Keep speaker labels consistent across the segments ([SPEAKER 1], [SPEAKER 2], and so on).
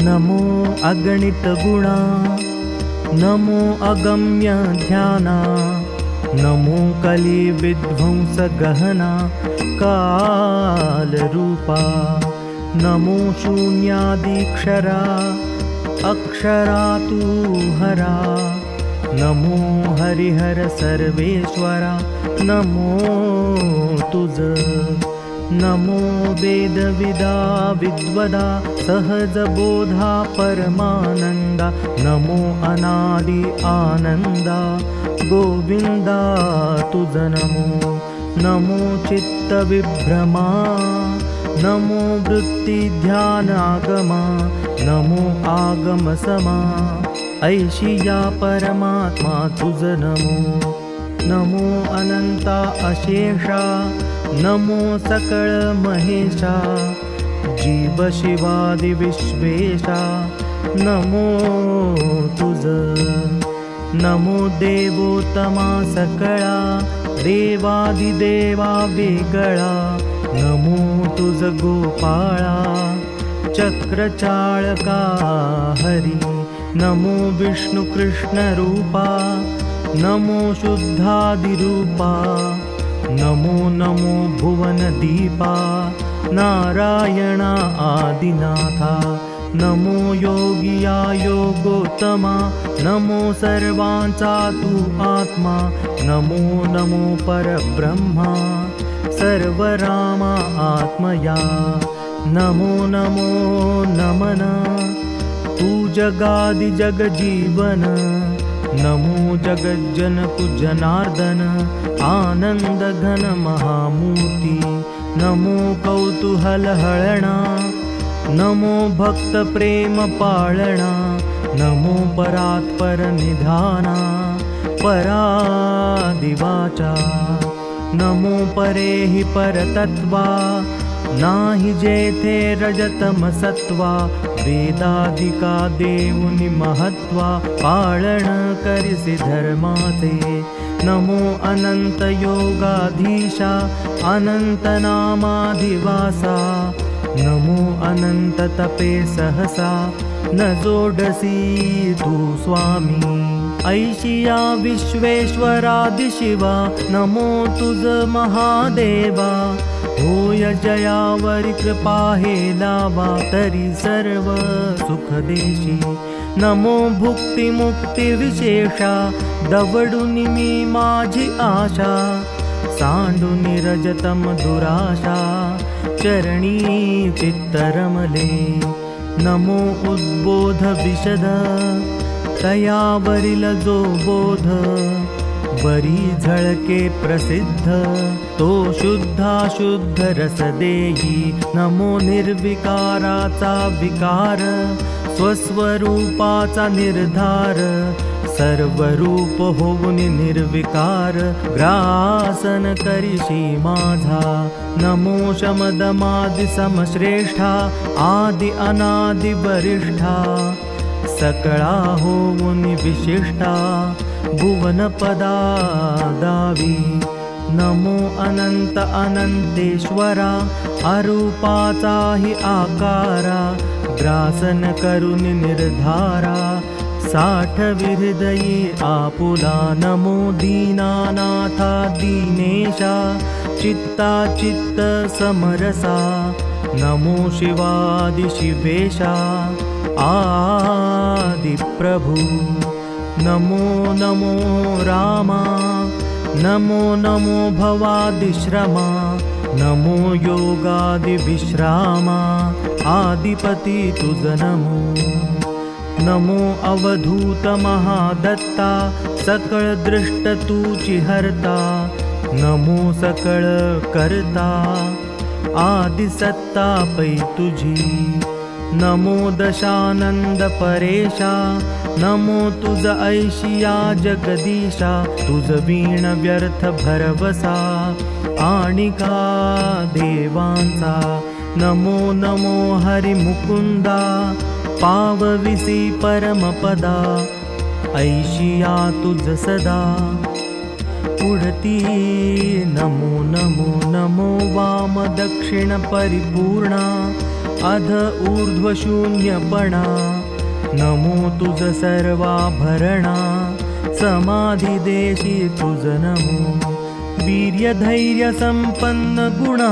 [SPEAKER 1] नमो अगणित गुणा, नमो अगम्य ध्याना, नमो कलि विध्वंस गहना काल रूपा, नमो शून्यादिक्षरा अक्षरा तू हरा, नमो हरिहर सर्वेश्वरा, नमो तुझ, नमो वेदविदा विद्वदा सहज बोधा परमानंदा, नमो अनादि आनंदा गोविंदा तुझ नमो, नमो चित्त विभ्रमा, नमो वृत्ति ध्यान आगमा, नमो आगम समा ऐशिया परमात्मा तुझ नमो, नमो अनंता अशेषा, नमो सकळ महेशा, जीव शिवादि विश्वेशा, नमो तुझ, नमो देवोत्तमा सकळा, देवादिदेवा वेगळा, नमो तुझ गोपाळा, चक्रचाळका हरी, नमो विष्णु कृष्ण रूपा, नमो शुद्धादिरूपा, नमो नमो भुवन दीपा, नारायणा आदिनाथा, नमो योगिया योगोत्तमा, नमो सर्वांचा तू आत्मा, नमो नमो परब्रह्मा सर्वरामा आत्मया, नमो नमो नमन तू जगादि जगजीवन, नमो जगज्जनक जनार्दन आनंद घन महामूर्ति, नमो कौतूहल हळणा, नमो भक्त प्रेम पाळणा, नमो परात्पर निधाना परादिवाचा, नमो परेहि परतत्वा, नाही जेथे रजतम सत्वा, वेदाधिका देवुनि महत्वा, पाळण करिसि धर्माचे, नमो अनंत योगाधीशा, अनंत नामाधिवासा, नमो अनंत तपे सहसा, न जोडसी तू स्वामी, ऐशिया विश्वेश्वरादि शिवा, नमो तुझ महादेवा, होय जयावरी कृपा हे लावा, तरी सर्व सुख देशी, नमो भुक्ति मुक्ति विशेषा, दवडुनि मी माझी आशा, सांडुनि रजतम दुराशा, चरणी चित्तरमले, नमो उद्बोध विशद, तयावरील जो बोध, बरी झळके प्रसिद्ध, तो शुद्धा शुद्ध रस देई, नमो निर्विकाराचा विकार, स्वस्वरूपाचा निर्धार, सर्वरूप होऊनि निर्विकार, ग्रासन करिषी माझा, नमो शमदमादि समश्रेष्ठा, आदि अनादि वरिष्ठा, सकळा होऊनि विशिष्टा, भुवन पदा दावी, नमो अनंत अनंतेश्वरा, अरूपाचा हि आकारा, ग्रासन करुनि निर्धारा, साठ विहृदयी आपुला, नमो दीनानाथा दीनेशा, चित्ता चित्त समरसा, नमो शिवादि शिवेशा, आदि प्रभु, नमो नमो रामा, नमो नमो भवादिश्रमा, नमो योगादि विश्रामा, आदिपति तुझ नमो, नमो अवधूत महादत्ता, सकळ दृष्ट तूची हरता, नमो सकळ करता, आदि सत्ता पै तुझी, नमो दशानंद परेशा, नमो तुझ ऐशिया जगदीशा, तुझ वीण व्यर्थ भरवसा, आणिका देवांचा, नमो नमो हरि मुकुंदा, पावविसी परमपदा, ऐशिया तुझ सदा, पुढती नमो नमो नमो वाम दक्षिण परिपूर्णा, अध ऊर्ध्वशून्यपणा नमो तुझ सर्वाभरणा समाधी देशी तुझ नमो वीर्य धैर्य संपन्न गुणा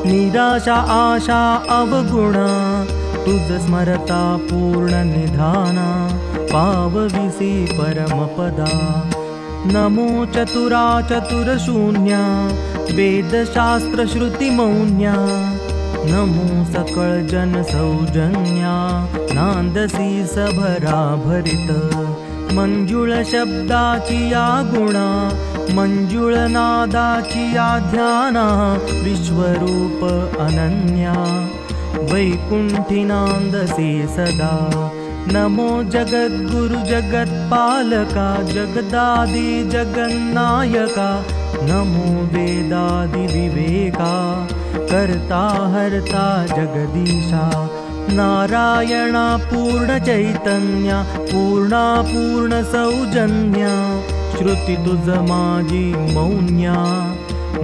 [SPEAKER 1] निराशा आशा अवगुणा तुझ स्मरता पूर्ण निधाना पावविसी परमपदा नमो चतुरा चतुरशून्या वेदशास्त्र श्रुति मौन्या नमो सकळ जन सौजन्या नांदसी सभरा भरित मंजुळ शब्दाची या गुणा मंजुळ नादाची या ध्याना विश्वरूप अनन्या वैकुंठी नांदसी सदा नमो जगद्गुरु जगत्पालका जगदादि जगन्नायका नमो वेदादि विवेका कर्ता हर्ता जगदीशा नारायणा पूर्ण चैतन्या पूर्णा पूर्ण सौजन्या श्रुति तुझ माझी मौन्या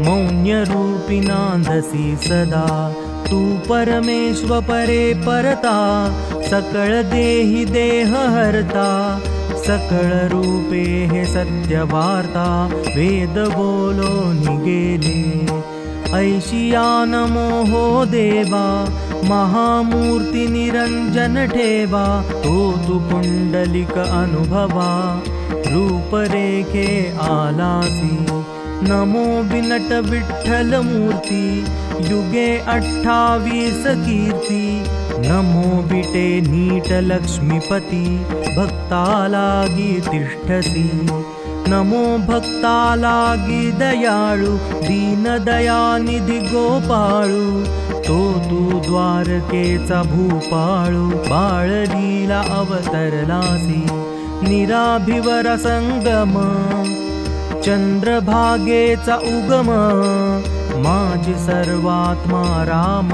[SPEAKER 1] मौन्य रूपी नांदसी सदा तू परमेश्वर परे परता सकळ देहि देह हरता सकळ रूपे हे सत्य वार्ता वेद बोलो निगेले ऐशिया नमो हो देवा महामूर्ती निरंजन ठेवा तू कुंडलिक अनुभवा रूपरेखे आलासी नमो विनट विठ्ठल मूर्ती युगे 28 कीर्ती नमो विटे नीट लक्ष्मीपती भक्तालागी तिष्ठसी नमो भक्तालागी दयाळु दीनदयानिधी गोपाळु तू द्वारकेचा भूपाळु बाळलीला अवतरलासी निराभिवर संगम चंद्रभागेचा उगम माझी सर्वात्मा राम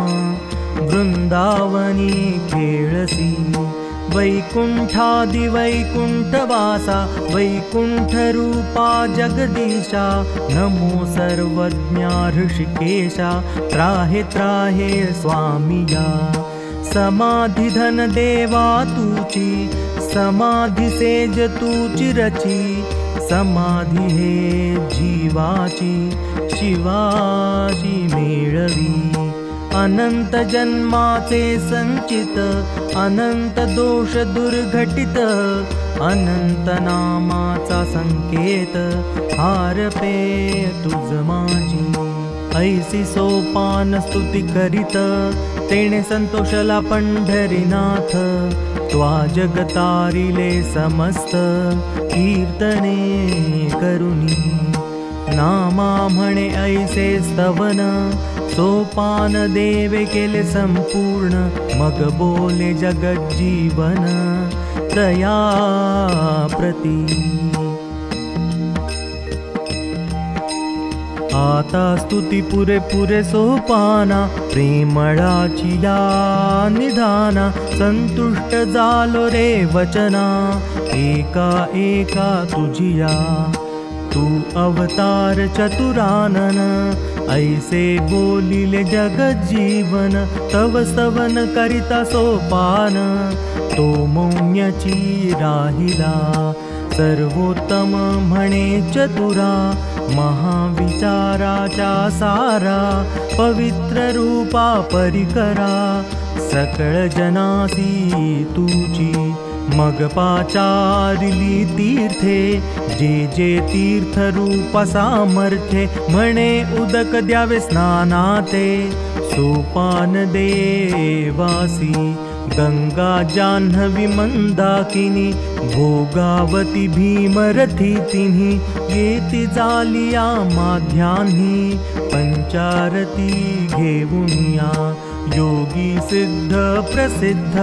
[SPEAKER 1] वृंदावनी खेळसी वैकुंठादि वैकुंठवासा वैकुंठ रूपा जगदीशा नमो सर्वज्ञा ऋषिकेशा त्राहे त्राहे स्वामिया समाधी धन देवा तुची समाधी सेज तुची रची समाधी हे जीवाची शिवाची मेळवी अनंत जन्माचे संचित अनंत दोष दुर्घटित अनंत नामाचा संकेत हारपे तुझ माझी ऐसी सोपान स्तुती करीत तेणे संतोषला पंढरीनाथ त्वा जगतारिले समस्त कीर्तने करुनी नामा म्हणे ऐसे स्तवन सोपान देवे केले संपूर्ण मग बोले जगज्जीवन दया प्रती आता स्तुती पुरे पुरे सोपाना प्रेमळाची या निधाना संतुष्ट झालो रे वचना एका एका तुझिया तू अवतार चतुरानन ऐसे बोलिले जगज्जीवन तव स्तवन करिता सोपान तो मौन्याची राहिला सर्वोत्तम म्हणे चतुरा महाविचाराचा सारा पवित्र रूपा परिकरा सकळ जनासी तुची मग पाचारिली तीर्थे जे जे तीर्थ रूप सामर्थ्ये म्हणे उदक द्यावे स्नानाते सोपान देवासी गंगा जान्हवी मंदाकिनी भोगावती भीमरथी तिन्ही येती जालिया माध्यान्ही पंचारती घेऊनिया योगी सिद्ध प्रसिद्ध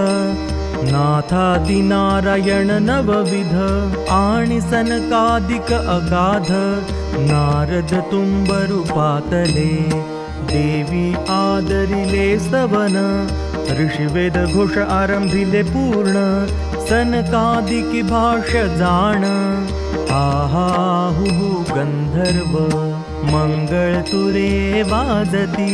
[SPEAKER 1] नाथादि नारायण नवविध आणि सनकादिक अगाध नारद तुम्बरूपातले देवी आदरिले स्तवन ऋषिवेद घोष आरंभिले पूर्ण सनकादिक भाष्य जाण आहा हु गंधर्व मंगळ तुरे वाजती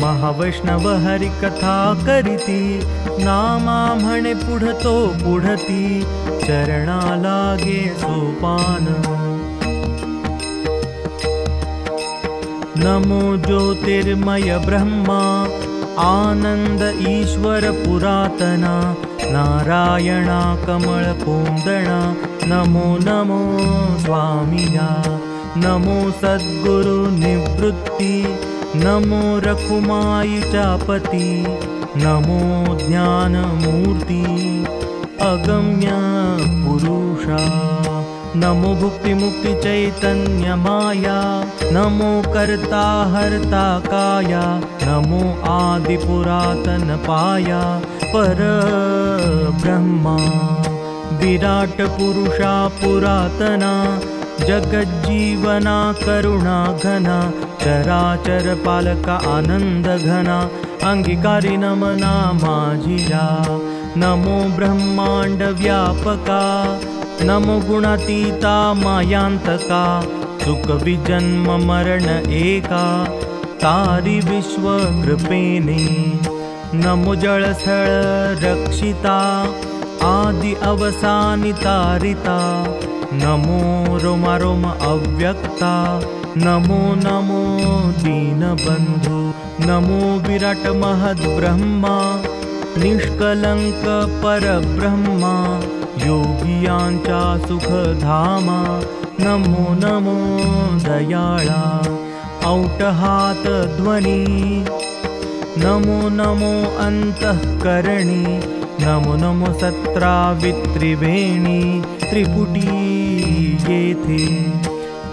[SPEAKER 1] महावैष्णव हरि कथा करीती, नामा म्हणे पुढतो पुढती, चरणा लागे सोपान। नमो ज्योतिर्मय ब्रह्मा, आनंद ईश्वर पुरातना, नारायणा कमल पोंदणा, नमो नमो स्वामिया। नमो सद्गुरु निवृत्ति, नमो रखुमाई चापति, नमो ज्ञानमूर्ति अगम्य पुरुषा। नमो भुक्ति मुक्ति चैतन्य माया, नमो कर्ता हर्ता काया, नमो आदि पुरातन पाया पर ब्रह्मा। विराट पुरुषा पुरातना, जगज्जीवना करुणा घना, चराचर पालका आनंद घना, अंगीकारी नमना माझिया। नमो ब्रह्मांड व्यापका, नमो गुणातीता मायांतका, सुख विजन्म मरण एका, तारी विश्व कृपेने। नमो जळस्थळ रक्षिता, आदि अवसानी तारिता, नमो रोमा रोम अव्यक्ता, नमो नमो दीनबंधु। नमो विराट महद् ब्रह्मा, निष्कलंक परब्रह्मा, योगियांचा सुखधामा, नमो नमो दयाळा औटहात ध्वनी। नमो नमो अंतःकरणी, नमो नमो सत्रावित्रिवेणी, त्रिपुटी येथे।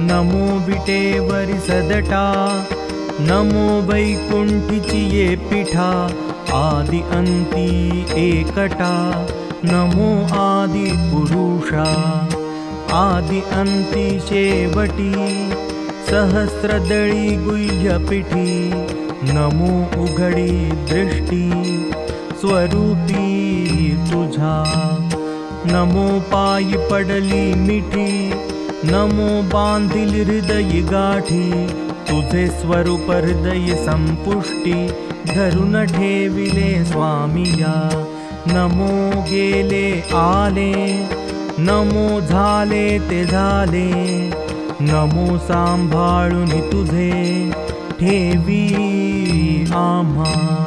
[SPEAKER 1] नमो विटेवरी सदटा, नमो वैकुंठीची ये पीठा, आदि अंती एकटा, नमो आदि पुरुषा। आदि अंती शेवटी, सहस्रदळी गुह्यपीठी, नमो उघडी दृष्टी, स्वरूपी तुझा। नमो पायी पडली मिठी, नमो बांधिल हृदय गाठी, तुझे स्वरूप हृदय संपुष्टी, धरून ठेविले स्वामिया। नमो गेले आले, नमो झाले ते झाले, नमो सांभाळून तुझे ठेवी आम्हा।